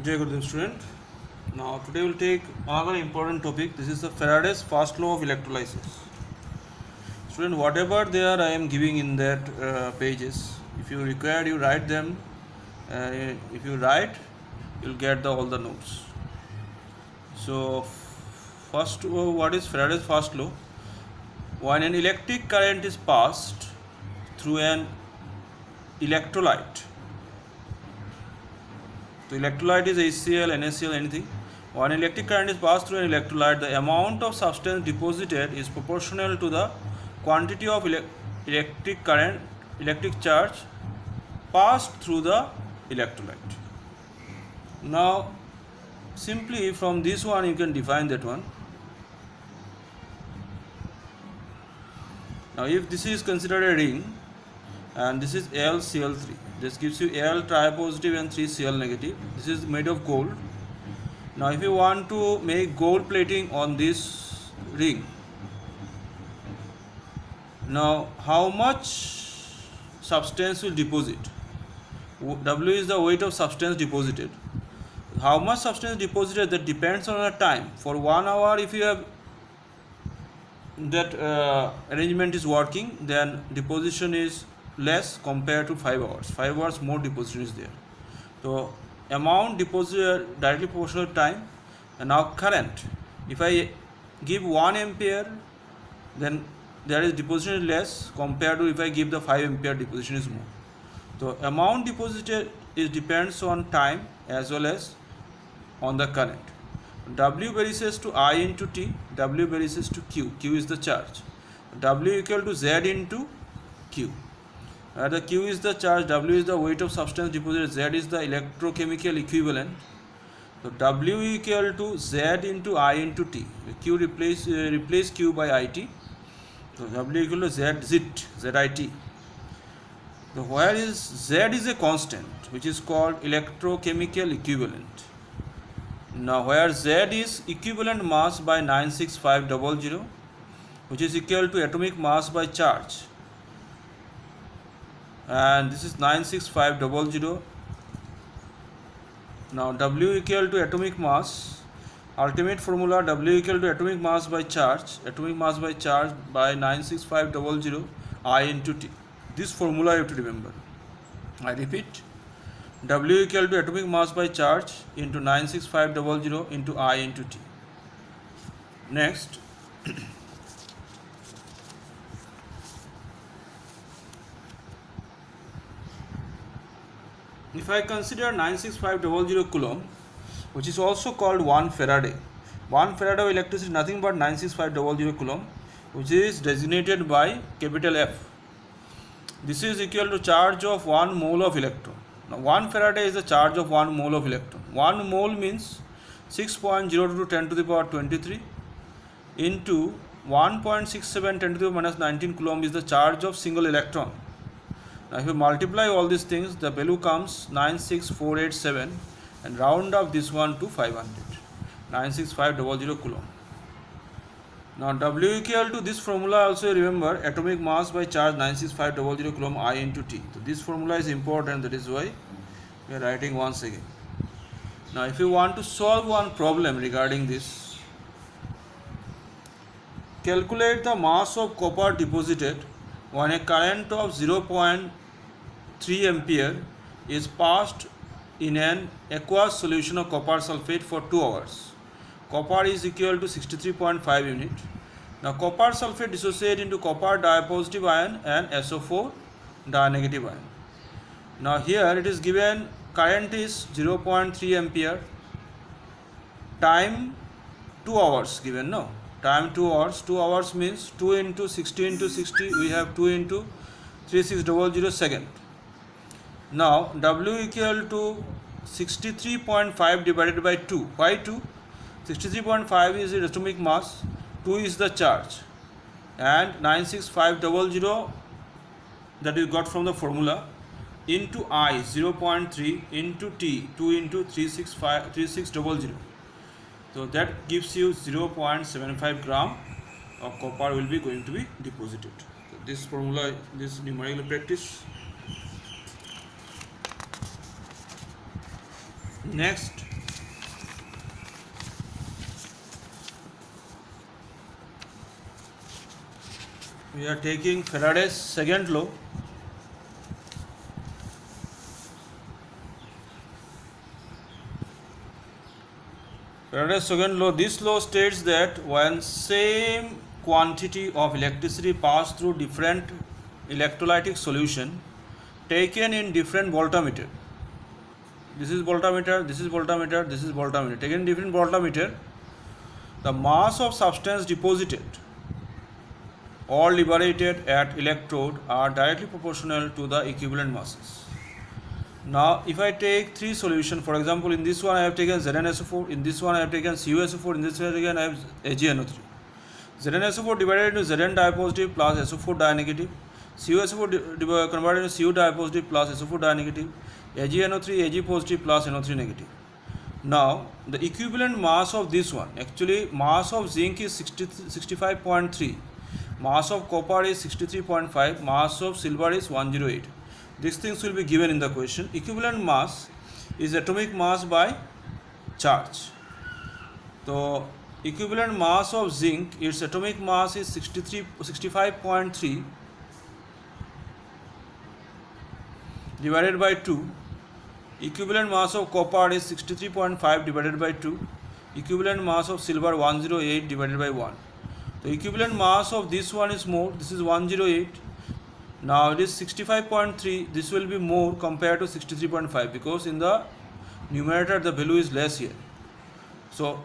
Jai Gurudev student. Now today we'll take another important topic. This is the Faraday's first law of electrolysis. Student, whatever there I am giving in that pages, if you require, you write them. If you write, you'll get all the notes. So first, what is Faraday's first law? When an electric current is passed through an electrolyte. So electrolyte is HCl, NaCl, anything. When electric current is passed through an electrolyte, the amount of substance deposited is proportional to the quantity of electric current, electric charge passed through the electrolyte. Now, simply from this one you can define that one. Now, if this is considered a ring and this is LCl3, this gives you Al tripositive and 3Cl negative. This is made of gold. Now, if you want to make gold plating on this ring, now how much substance will deposit? W is the weight of substance deposited. How much substance deposited, that depends on the time. For 1 hour, if you have that arrangement is working, then deposition is less compared to 5 hours. 5 hours more deposition is there. So amount deposited directly proportional to time. And now current, if I give 1 ampere, then there is deposition is less compared to if I give the 5 ampere, deposition is more. So amount deposited is depends on time as well as on the current. W varies to I into T, W varies to Q. Q is the charge. W equal to Z into Q. The Q is the charge, W is the weight of substance deposited, Z is the electrochemical equivalent. So W equal to Z into I into T. Q replace Q by IT. So W equal to ZIT. So where is Z is a constant which is called electrochemical equivalent. Now where Z is equivalent mass by 96500, which is equal to atomic mass by charge, and this is 96500. Now W equal to atomic mass, ultimate formula W equal to atomic mass by charge by 96500 I into T. This formula you have to remember. I repeat, W equal to atomic mass by charge into 96500 into I into T. Next, if I consider 96500 Coulomb, which is also called 1 Faraday. 1 Faraday of electricity is nothing but 96500 Coulomb, which is designated by capital F. This is equal to charge of 1 mole of electron. Now 1 Faraday is the charge of 1 mole of electron. 1 mole means 6.02 10 to the power 23 into 1.67 10 to the power minus 19 Coulomb is the charge of single electron. Now if you multiply all these things, the value comes 96487 and round up this one to 500. 96500 Coulomb. Now W equal to this formula also remember, atomic mass by charge 96500 Coulomb I into T. So this formula is important, that is why we are writing once again. Now if you want to solve one problem regarding this, calculate the mass of copper deposited when a current of 0.3 ampere is passed in an aqueous solution of copper sulfate for 2 hours. Copper is equal to 63.5 unit. Now copper sulfate dissociate into copper dipositive ion and SO4 dinegative ion. Now here it is given current is 0.3 ampere, time 2 hours given, no? Time 2 hours. 2 hours means 2 into 60 into 60, we have 2 into 3600 second. Now W equal to 63.5 divided by 2. Why 2? 63.5 is the atomic mass, 2 is the charge, and 96500 that we got from the formula into I 0.3 into T 2 into 3600. So that gives you 0.75 gram of copper will be going to be deposited. So this formula, this numerical practice. Next, we are taking Faraday's second law. Faraday's second law. This law states that when same quantity of electricity pass through different electrolytic solution taken in different voltmeter. This is voltmeter, this is voltmeter, this is voltmeter. Taken in different voltmeter, the mass of substance deposited or liberated at electrode are directly proportional to the equivalent masses. Now, if I take three solutions, for example, in this one I have taken ZnSO4, in this one I have taken CuSO4, in this one again I have AgNO3. ZnSO4 divided into Zn dipositive plus SO4 dinegative, CuSO4 converted into Cu dipositive plus SO4 dinegative, AgNO3 Ag positive plus NO3 negative. Now, the equivalent mass of this one, actually mass of zinc is 65.3, mass of copper is 63.5, mass of silver is 108. These things will be given in the question. Equivalent mass is atomic mass by charge. So, equivalent mass of zinc, its atomic mass is 65.3 divided by 2. Equivalent mass of copper is 63.5 divided by 2. Equivalent mass of silver 108 divided by 1. The equivalent mass of this one is more. This is 108. Now it is 65.3. This will be more compared to 63.5 because in the numerator the value is less here. So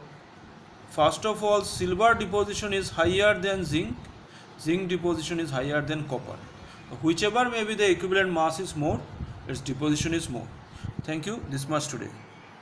first of all, silver deposition is higher than zinc. Zinc deposition is higher than copper. Whichever may be the equivalent mass is more, its deposition is more. Thank you. This much today.